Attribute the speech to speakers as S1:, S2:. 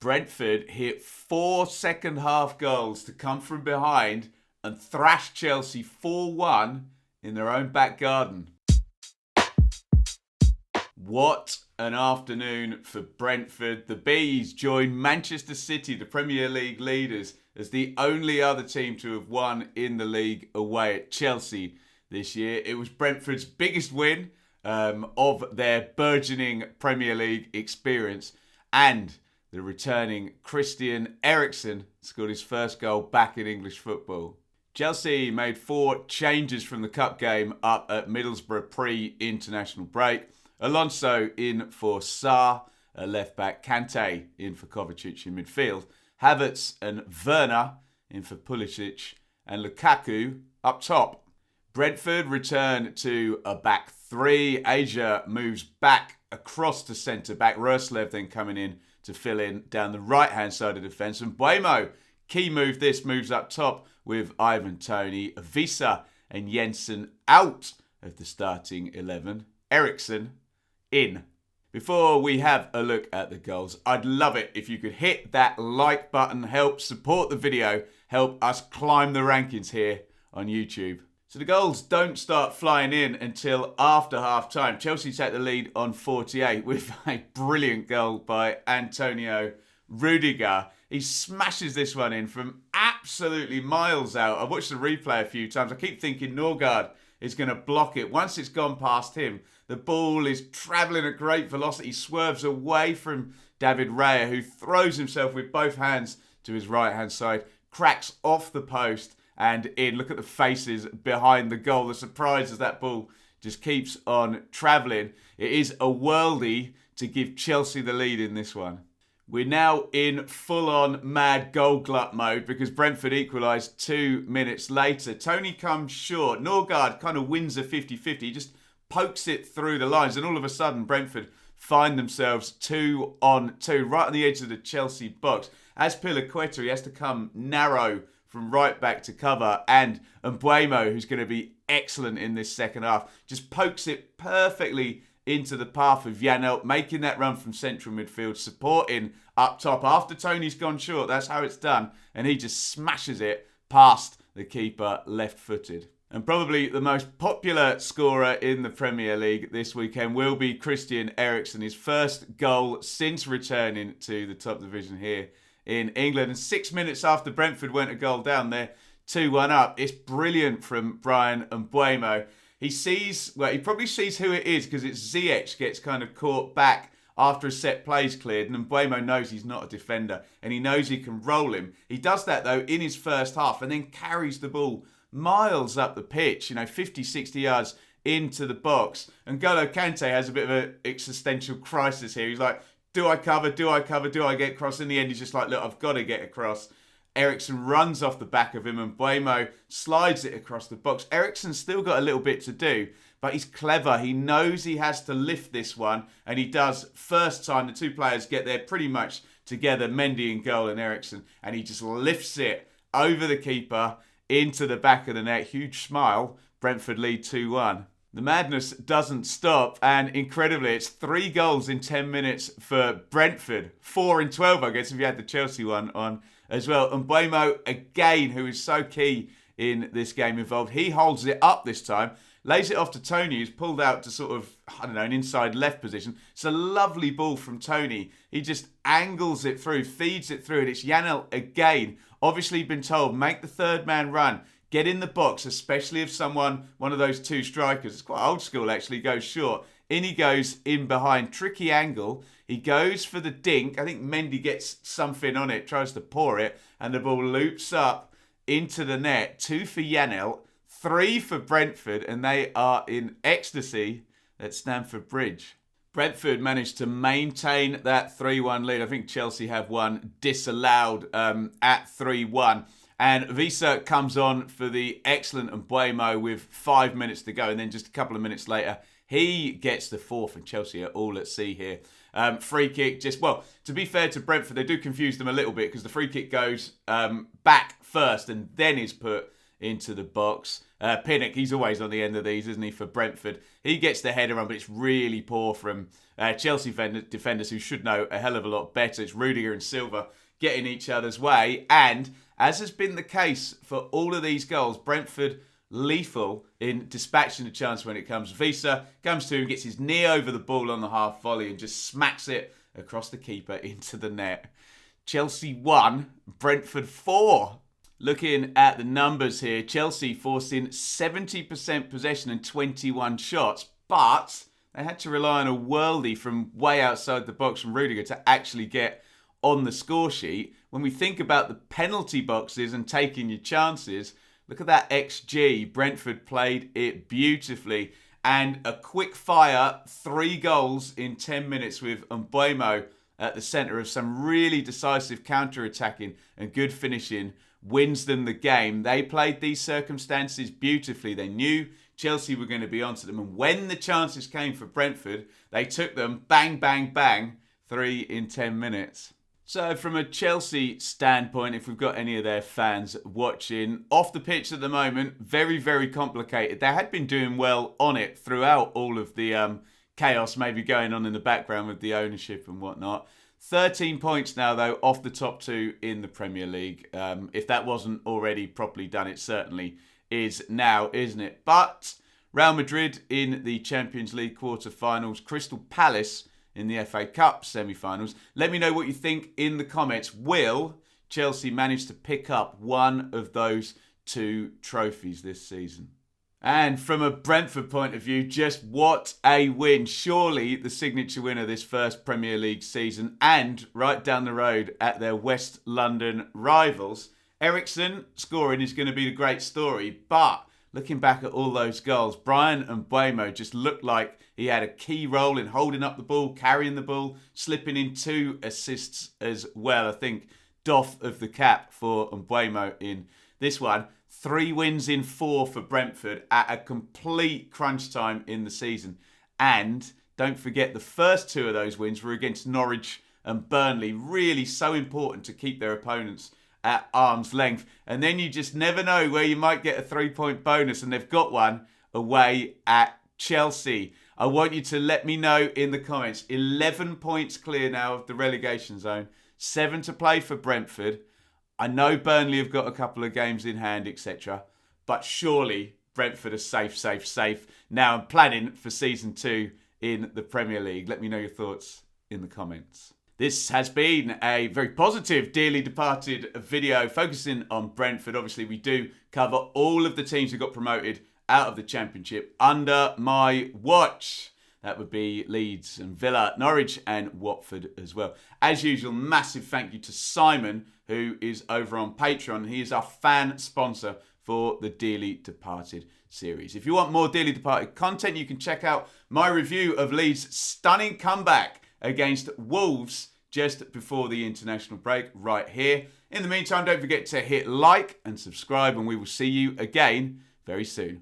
S1: Brentford hit 4 second-half goals to come from behind and thrash Chelsea 4-1 in their own back garden. What an afternoon for Brentford. The Bees join Manchester City, the Premier League leaders, as the only other team to have won in the league away at Chelsea this year. It was Brentford's biggest win of their burgeoning Premier League experience, and the returning Christian Eriksen scored his first goal back in English football. Chelsea made 4 changes from the cup game up at Middlesbrough pre-international break. Alonso in for Sarr, a left-back, Kante in for Kovacic in midfield, Havertz and Werner in for Pulisic, and Lukaku up top. Brentford return to a back 3. Asia moves back across to centre-back. Roerslev then coming in to fill in down the right-hand side of defence. And Mbeumo, key move this, moves up top with Ivan Toney, Visa and Jensen out of the starting 11. Eriksen in. Before we have a look at the goals, I'd love it if you could hit that like button, help support the video, help us climb the rankings here on YouTube. So the goals don't start flying in until after half-time. Chelsea take the lead on 48 with a brilliant goal by Antonio Rudiger. He smashes this one in from absolutely miles out. I've watched the replay a few times. I keep thinking Norgard is going to block it. Once it's gone past him, the ball is travelling at great velocity, swerves away from David Raya, who throws himself with both hands to his right-hand side, cracks off the post and in. Look at the faces behind the goal. The surprise as that ball just keeps on travelling. It is a worldie to give Chelsea the lead in this one. We're now in full-on mad goal glut mode because Brentford equalised 2 minutes later. Toney comes short. Norgard kind of wins a 50-50. He just pokes it through the lines, and all of a sudden Brentford find themselves 2-on-2 right on the edge of the Chelsea box. As Pilaqueta, he has to come narrow from right back to cover, and Mbeumo, who's going to be excellent in this second half, just pokes it perfectly into the path of Iain, making that run from central midfield, supporting up top. After Toney's gone short, that's how it's done, and he just smashes it past the keeper left-footed. And probably the most popular scorer in the Premier League this weekend will be Christian Eriksen, his first goal since returning to the top division here in England. And 6 minutes after Brentford went a goal down, they're 2-1 up. It's brilliant from Bryan Mbeumo. He probably sees who it is because it's Ziyech gets kind of caught back after a set play's cleared, and Mbeumo knows he's not a defender and he knows he can roll him. He does that though in his first half and then carries the ball miles up the pitch, 50, 60 yards into the box. And N'Golo Kante has a bit of an existential crisis here. He's like, do I cover? Do I cover? Do I get across? In the end, he's just like, look, I've got to get across. Eriksen runs off the back of him and Mbeumo slides it across the box. Eriksen's still got a little bit to do, but he's clever. He knows he has to lift this one, and he does. First time the two players get there pretty much together, Mendy in goal and Eriksen, and he just lifts it over the keeper into the back of the net. Huge smile. Brentford lead 2-1. The madness doesn't stop, and incredibly, it's 3 goals in 10 minutes for Brentford. 4 in 12, I guess, if you had the Chelsea one on as well. And Mbeumo, again, who is so key in this game involved, he holds it up this time, lays it off to Toney, who's pulled out to sort of, an inside left position. It's a lovely ball from Toney. He just angles it through, feeds it through, and it's Iain again. Obviously been told, make the third man run, get in the box, especially if one of those two strikers, it's quite old school actually, goes short. In he goes in behind, tricky angle. He goes for the dink. I think Mendy gets something on it, tries to pour it, and the ball loops up into the net. 2 for Iain, 3 for Brentford, and they are in ecstasy at Stamford Bridge. Brentford managed to maintain that 3-1 lead. I think Chelsea have one disallowed at 3-1. And Visa comes on for the excellent Mbeumo with 5 minutes to go. And then just a couple of minutes later, he gets the 4th, and Chelsea are all at sea here. Free kick, to be fair to Brentford, they do confuse them a little bit because the free kick goes back first and then is put into the box. Pinnock, he's always on the end of these, isn't he, for Brentford? He gets the header on, but it's really poor from Chelsea defenders who should know a hell of a lot better. It's Rudiger and Silva getting each other's way. And as has been the case for all of these goals, Brentford lethal in dispatching the chance when it comes. Visa comes to him, gets his knee over the ball on the half volley and just smacks it across the keeper into the net. Chelsea 1, Brentford 4. Looking at the numbers here, Chelsea forced in 70% possession and 21 shots, but they had to rely on a worldie from way outside the box from Rudiger to actually get on the score sheet. When we think about the penalty boxes and taking your chances, look at that XG. Brentford played it beautifully. And a quick fire, 3 goals in 10 minutes with Mbeumo at the centre of some really decisive counter-attacking and good finishing wins them the game. They played these circumstances beautifully. They knew Chelsea were going to be onto them. And when the chances came for Brentford, they took them, bang, bang, bang, 3 in 10 minutes. So from a Chelsea standpoint, if we've got any of their fans watching, off the pitch at the moment, very, very complicated. They had been doing well on it throughout all of the chaos maybe going on in the background with the ownership and whatnot. 13 points now, though, off the top 2 in the Premier League. If that wasn't already properly done, it certainly is now, isn't it? But Real Madrid in the Champions League quarter-finals, Crystal Palace in the FA Cup semi-finals. Let me know what you think in the comments. Will Chelsea manage to pick up one of those 2 trophies this season? And from a Brentford point of view, just what a win. Surely the signature winner this first Premier League season, and right down the road at their West London rivals. Eriksen scoring is going to be the great story, but looking back at all those goals, Bryan Mbeumo just looked like he had a key role in holding up the ball, carrying the ball, slipping in 2 assists as well. I think doff of the cap for Mbeumo in this one. 3 wins in 4 for Brentford at a complete crunch time in the season. And don't forget, the first 2 of those wins were against Norwich and Burnley. Really so important to keep their opponents at arm's length. And then you just never know where you might get a 3-point bonus, and they've got one away at Chelsea. I want you to let me know in the comments. 11 points clear now of the relegation zone. 7 to play for Brentford. I know Burnley have got a couple of games in hand, etc. But surely Brentford are safe. Now I'm planning for season 2 in the Premier League. Let me know your thoughts in the comments. This has been a very positive, dearly departed video focusing on Brentford. Obviously, we do cover all of the teams who got promoted out of the Championship under my watch. That would be Leeds and Villa, Norwich and Watford as well. As usual, massive thank you to Simon, who is over on Patreon. He is our fan sponsor for the Dearly Departed series. If you want more Dearly Departed content, you can check out my review of Leeds' stunning comeback against Wolves just before the international break right here. In the meantime, don't forget to hit like and subscribe, and we will see you again very soon.